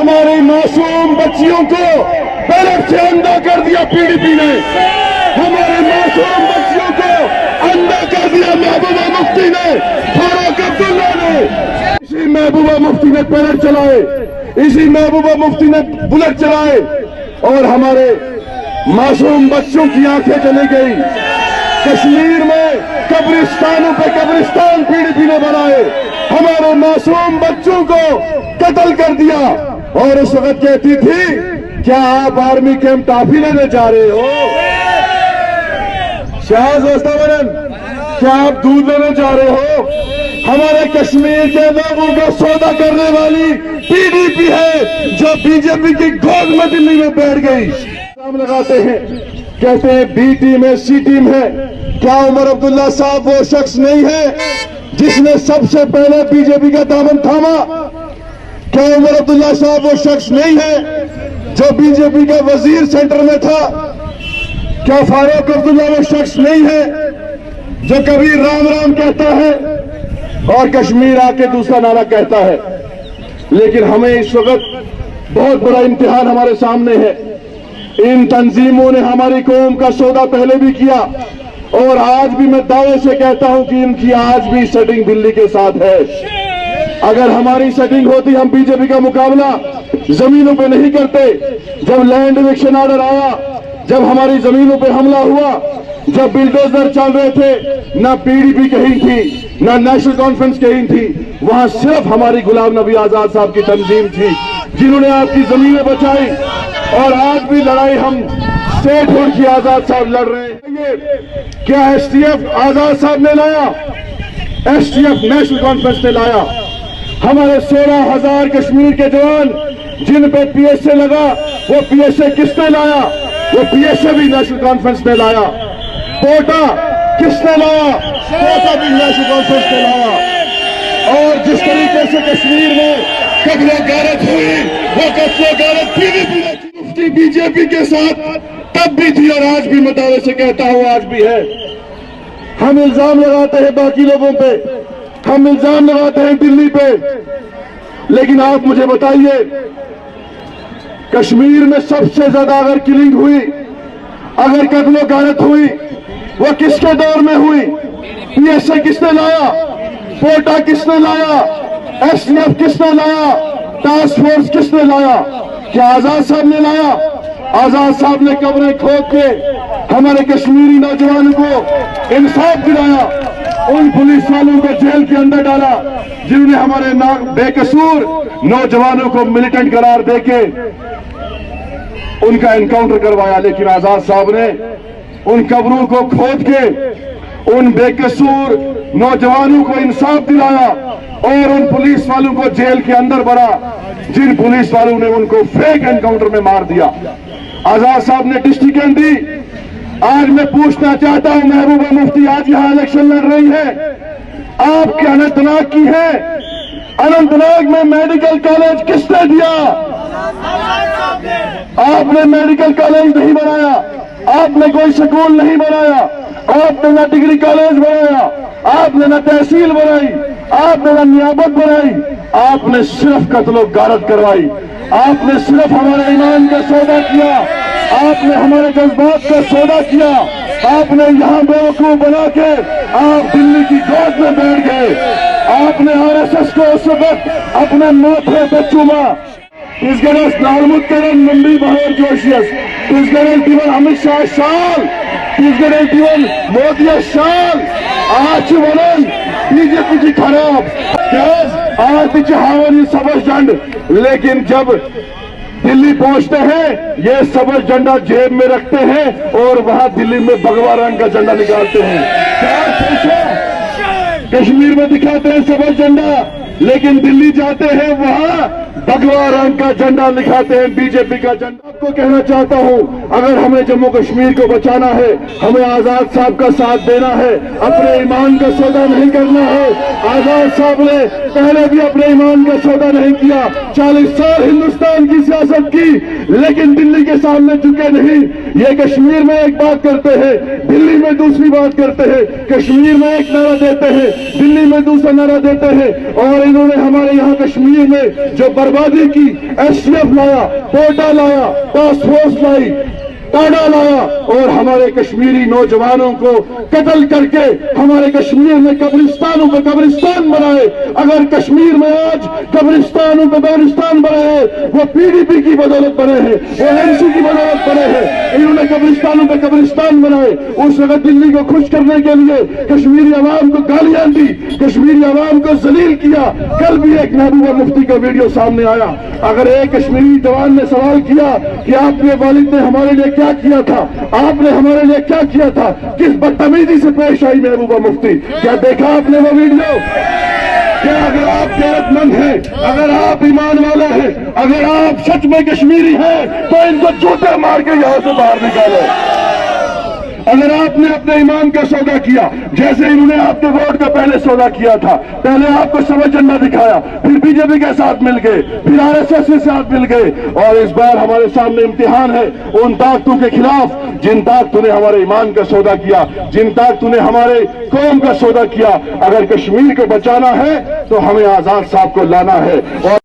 हमारी मासूम बच्चियों को बर्फ से अंधा कर दिया पीडीपी ने, हमारे मासूम बच्चियों को अंधा कर दिया महबूबा मुफ्ती ने, फारूक अब्दुल्ला ने। इसी महबूबा मुफ्ती ने पैदल चलाए, इसी महबूबा मुफ्ती ने बुलेट चलाए और हमारे मासूम बच्चों की आंखें चली गई। कश्मीर में कब्रिस्तानों पे कब्रिस्तान पीडीपी ने बनाए, हमारे मासूम बच्चों को कत्ल कर दिया। और उस वक्त कहती थी क्या आप आर्मी कैंप टॉफी लेने जा रहे हो? शाहज वस्तावरन, क्या आप दूध लेने जा रहे हो? हमारे कश्मीर के लोगों का सौदा करने वाली पीडीपी है जो बीजेपी की गोद में दिल्ली में बैठ गई। नाम लगाते हैं, कहते हैं बी टीम है, सी टीम है। क्या उमर अब्दुल्ला साहब वो शख्स नहीं है जिसने सबसे पहले बीजेपी का दामन थामा? क्या उमर अब्दुल्ला साहब वो शख्स नहीं है जो बीजेपी का वजीर सेंटर में था? क्या फारूक अब्दुल्ला वो शख्स नहीं है जो कभी राम राम कहता है और कश्मीर आके दूसरा नारा कहता है? लेकिन हमें इस वक्त बहुत बड़ा इम्तिहान हमारे सामने है। इन तंजीमों ने हमारी कौम का सौदा पहले भी किया और आज भी मैं दावे से कहता हूं कि इनकी आज भी सेटिंग दिल्ली के साथ है। अगर हमारी सेटिंग होती हम बीजेपी का मुकाबला जमीनों पे नहीं करते। जब लैंड इविक्शन ऑर्डर आया, जब हमारी जमीनों पे हमला हुआ, जब बिल्डोजर चल रहे थे, ना पीडीपी कहीं थी, ना नेशनल कॉन्फ्रेंस कहीं थी, वहां सिर्फ हमारी गुलाम नबी आजाद साहब की तंजीम थी जिन्होंने आपकी जमीनें बचाई। और आज भी लड़ाई हम स्टेट हुड की आजाद साहब लड़ रहे हैं। क्या एसटीएफ आजाद साहब ने लाया? एसटीएफ नेशनल कॉन्फ्रेंस ने लाया। हमारे 16,000 कश्मीर के जवान जिन पे पीएसए लगा, वो पीएसए किसने लाया? वो पीएसए भी नेशनल कॉन्फ्रेंस ने लाया। कोटा किसने लाया? कोटा भी नेशनल कॉन्फ्रेंस ने लाया। और जिस तरीके से कश्मीर में कत्लो गारत हुई, वो कत्लो गारत पीडीपी ने मुफ्ती बीजेपी के साथ तब भी थी और आज भी मैं दावे से कहता हूं आज भी है। हम इल्जाम लगाते हैं बाकी लोगों पे, हम इल्जाम लगाते हैं दिल्ली पे, लेकिन आप मुझे बताइए कश्मीर में सबसे ज्यादा अगर किलिंग हुई, अगर कत्लो गारत हुई, वो किसके दौर में हुई? पीएसए किसने लाया? कोटा किसने लाया? एसटीएफ किसने लाया? टास्क फोर्स किसने लाया? क्या आजाद साहब ने लाया? आजाद साहब ने कब्रें खोद के हमारे कश्मीरी नौजवानों को इंसाफ दिलाया, उन पुलिस वालों को जेल के अंदर डाला जिन्होंने हमारे बेकसूर नौजवानों को मिलिटेंट करार देके उनका एनकाउंटर करवाया। लेकिन आजाद साहब ने उन कब्रों को खोद के उन बेकसूर नौजवानों को इंसाफ दिलाया और उन पुलिस वालों को जेल के अंदर भरा जिन पुलिस वालों ने उनको फेक एनकाउंटर में मार दिया। आजाद साहब ने डिस्ट्रिक्ट दी। आज मैं पूछना चाहता हूं, महबूबा मुफ्ती आज यहां इलेक्शन लड़ रही है, आपके अनंतनाग की है, अनंतनाग में मेडिकल कॉलेज किसने दिया? आपने मेडिकल कॉलेज नहीं बनाया, आपने कोई स्कूल नहीं बनाया, आपने ना डिग्री कॉलेज बनाया, आपने ना तहसील बनाई, आपने ना नियामत बनाई, आपने सिर्फ कत्लो गारत करवाई। आपने सिर्फ हमारे ईमान का सौदा किया, आपने हमारे जज्बात का सौदा किया। आपने यहाँ बेवकूफ बना के आप दिल्ली की गोद में बैठ गए। आपने आरएसएस को उस वक्त अपने माथे पे चूमा। Izgaras Narmutkaran Mumbai Bahar Joshias, Izgaras Divan Amit Shah Shal, Izgaras Divan Modi Shal, Aach Varan, BJP की खराब, आज पीछे हावरी सबज झंड, लेकिन जब दिल्ली पहुंचते हैं ये सबज झंडा जेब में रखते हैं और वहां दिल्ली में भगवा रंग का झंडा निकालते हैं। कश्मीर में दिखाते हैं सबज झंडा, लेकिन दिल्ली जाते हैं वहां भगवा रंग का झंडा दिखाते हैं, बीजेपी का झंडा। आपको कहना चाहता हूं, अगर हमें जम्मू कश्मीर को बचाना है, हमें आजाद साहब का साथ देना है, अपने ईमान का सौदा नहीं करना है। आजाद साहब ने पहले भी अपने ईमान का सौदा नहीं किया, 40 साल हिंदुस्तान की सियासत की, لیکن دلی کے سامنے جھکے نہیں. یہ کشمیر میں ایک بات کرتے ہیں, دلی میں دوسری بات کرتے ہیں, کشمیر میں ایک نعرہ دیتے ہیں, دلی میں دوسرا نعرہ دیتے ہیں. اور انہوں نے ہمارے یہاں کشمیر میں جو بربادی کی, ایس ٹی ایف لایا, کوٹا لایا, ٹاسک فورس لائی, ٹاڈا لایا, اور ہمارے کشمیری نوجوانوں کو قتل کر کے ہمارے کشمیر میں قبرستانوں پہ قبرستان بنائے. اگر کشمیر میں آج قبرستانوں پہ قبرستان بنے ہیں, وہ پی ڈی پی کی بدولت بنے ہیں, وہ این سی کی بدولت بنے ہیں. انہوں نے قبرستانوں پہ قبرستان بنائے. اس وقت دلی کو خوش کرنے کے لیے کشمیری عوام کو گالیاں دی, کشمیری عوام کو ذلیل کیا. کل بھی ایک محبوبہ مفتی کا ویڈیو سامنے آیا. اگر ایک کشمیری جوان نے سوال کیا کہ آپ کے والد نے ہمارے لیے کیا کیا تھا, آپ نے ہمارے لیے کیا کیا تھا, کس بدتمیزی سے پیش آئی محبوبہ مفتی, کیا دیکھا آپ نے وہ ویڈیو؟ کہ اگر آپ غیرت مند ہیں, اگر آپ ایمان والا ہیں, اگر آپ سچ میں کشمیری ہیں, تو ان کو جوتے مار کے یہاں سے باہر نکالو. اگر آپ نے اپنے ایمان کا سودا کیا, جیسے انہوں نے آپ کے ووٹ کا پہلے سودا کیا تھا, پہلے آپ کو سبز جھنڈا دکھایا, پھر بی جے پی کے ساتھ مل گئے, پھر آر ایس ایس کے ساتھ مل گئے, اور اس بار ہمارے سامنے امتحان ہے ان طاقتوں کے خلاف جن طاقتوں نے ہمارے ایمان کا سودا کیا, جن طاقتوں نے ہمارے قوم کا سودا کیا. اگر کشمیر کو بچانا ہے تو ہمیں آزاد صاحب کو لانا ہے, اور